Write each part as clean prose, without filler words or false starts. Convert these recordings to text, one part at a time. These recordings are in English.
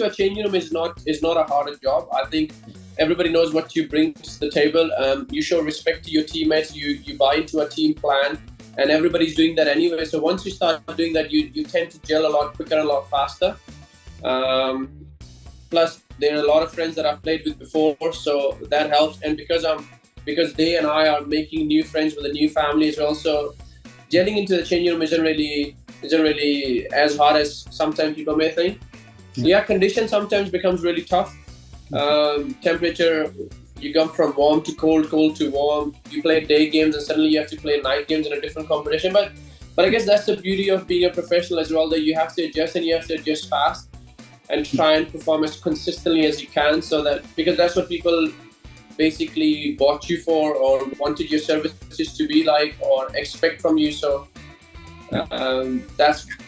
to a changing room is not a harder job. I think everybody knows what you bring to the table. You show respect to your teammates. You buy into a team plan, and everybody's doing that anyway. So once you start doing that, you tend to gel a lot quicker and a lot faster. Plus, there are a lot of friends that I've played with before, so that helps. And because they and I are making new friends with a new family as well, so getting into the changing room isn't really as hard as sometimes people may think. Yeah, condition sometimes becomes really tough. Temperature, you come from warm to cold, cold to warm. You play day games and suddenly you have to play night games in a different competition. But I guess that's the beauty of being a professional as well, that you have to adjust, and you have to adjust fast and try and perform as consistently as you can, so that, because that's what people basically bought you for or wanted your services to be like or expect from you. So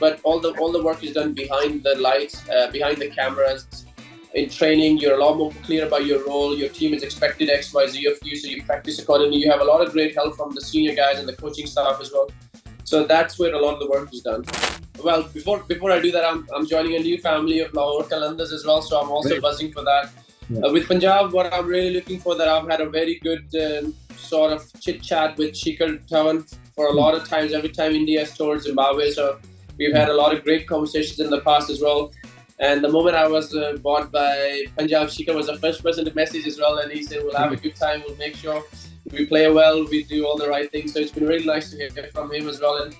but all the work is done behind the lights, behind the cameras. In training, you're a lot more clear about your role. Your team is expected X, Y, Z of you, so you practice accordingly. You have a lot of great help from the senior guys and the coaching staff as well. So that's where a lot of the work is done. Well, before I do that, I'm joining a new family of Lahore Qalandars as well, so I'm also buzzing for that. With Punjab, what I'm really looking for, that I've had a very good sort of chit chat with Shikhar Dhawan for a lot of times. Every time India has toured Zimbabwe, so we've had a lot of great conversations in the past as well. And the moment I was bought by Punjab, Shikhar was the first person to message as well, and he said, "We'll have a good time. We'll make sure we play well. We do all the right things." So it's been really nice to hear from him as well. And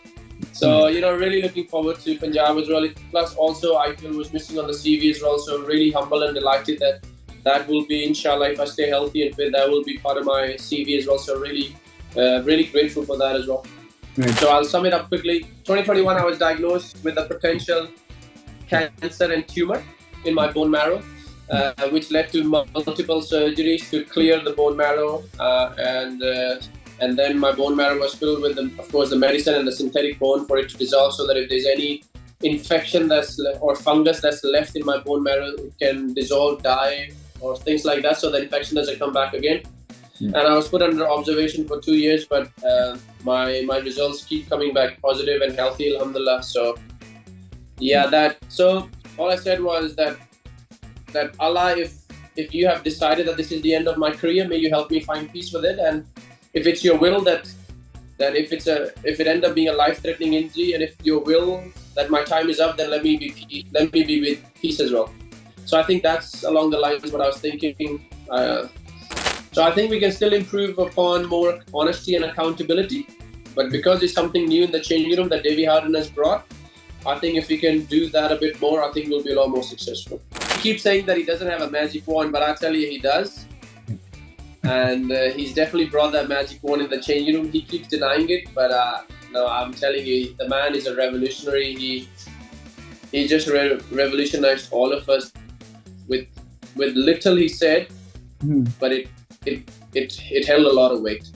so, really looking forward to Punjab as well. Plus, also IPL was missing on the CV as well. So really humble and delighted that will be, inshallah, if I stay healthy and fit, that will be part of my CV as well. So really grateful for that as well. Right. So I'll sum it up quickly. 2021, I was diagnosed with a potential cancer and tumor in my bone marrow, which led to multiple surgeries to clear the bone marrow, and then my bone marrow was filled with, of course, the medicine and the synthetic bone for it to dissolve, so that if there's any infection or fungus that's left in my bone marrow, it can dissolve, die, or things like that, so the infection doesn't come back again. And I was put under observation for 2 years, but my results keep coming back positive and healthy, alhamdulillah. So so all I said was that Allah, if you have decided that this is the end of my career, may you help me find peace with it. And if it's your will that if it ends up being a life-threatening injury, and if your will that my time is up, then let me be with peace as well. So I think that's along the lines of what I was thinking. So I think we can still improve upon more honesty and accountability, but because it's something new in the changing room that Davy Harden has brought, I think if we can do that a bit more, I think we'll be a lot more successful. He keeps saying that he doesn't have a magic wand, but I tell you, he does. And he's definitely brought that magic wand in the changing room. He keeps denying it, but no, I'm telling you, the man is a revolutionary. He just revolutionized all of us with little he said, but it held a lot of weight.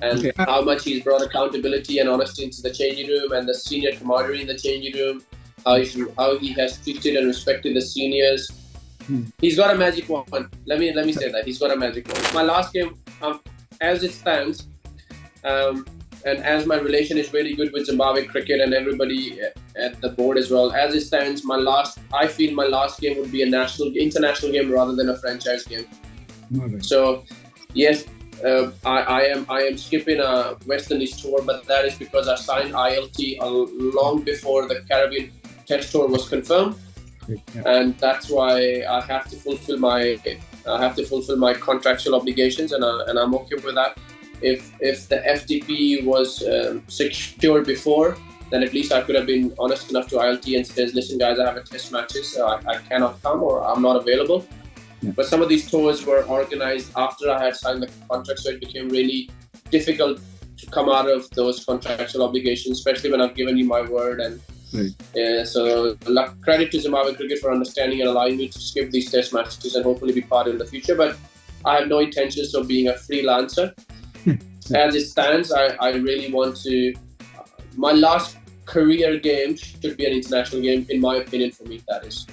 And how much he's brought accountability and honesty into the changing room, and the senior camaraderie in the changing room, how he has treated and respected the seniors. He's got a magic wand. Let me say that. He's got a magic wand. My last game, as it stands, and as my relation is really good with Zimbabwe cricket and everybody at the board as well, as it stands, I feel my last game would be a international game rather than a franchise game. So, yes, I am skipping a West Indies tour, but that is because I signed ILT long before the Caribbean Test Tour was confirmed, and that's why I have to fulfill my contractual obligations, and I'm okay with that. If the FTP was secured before, then at least I could have been honest enough to ILT and says, "Listen, guys, I have a test matches, so I cannot come or I'm not available." But some of these tours were organized after I had signed the contract, so it became really difficult to come out of those contractual obligations, especially when I've given you my word. And so credit to Zimbabwe cricket for understanding and allowing me to skip these test matches and hopefully be part in the future. But I have no intentions of being a freelancer. As it stands, I really want to. My last career game should be an international game, in my opinion. For me, that is.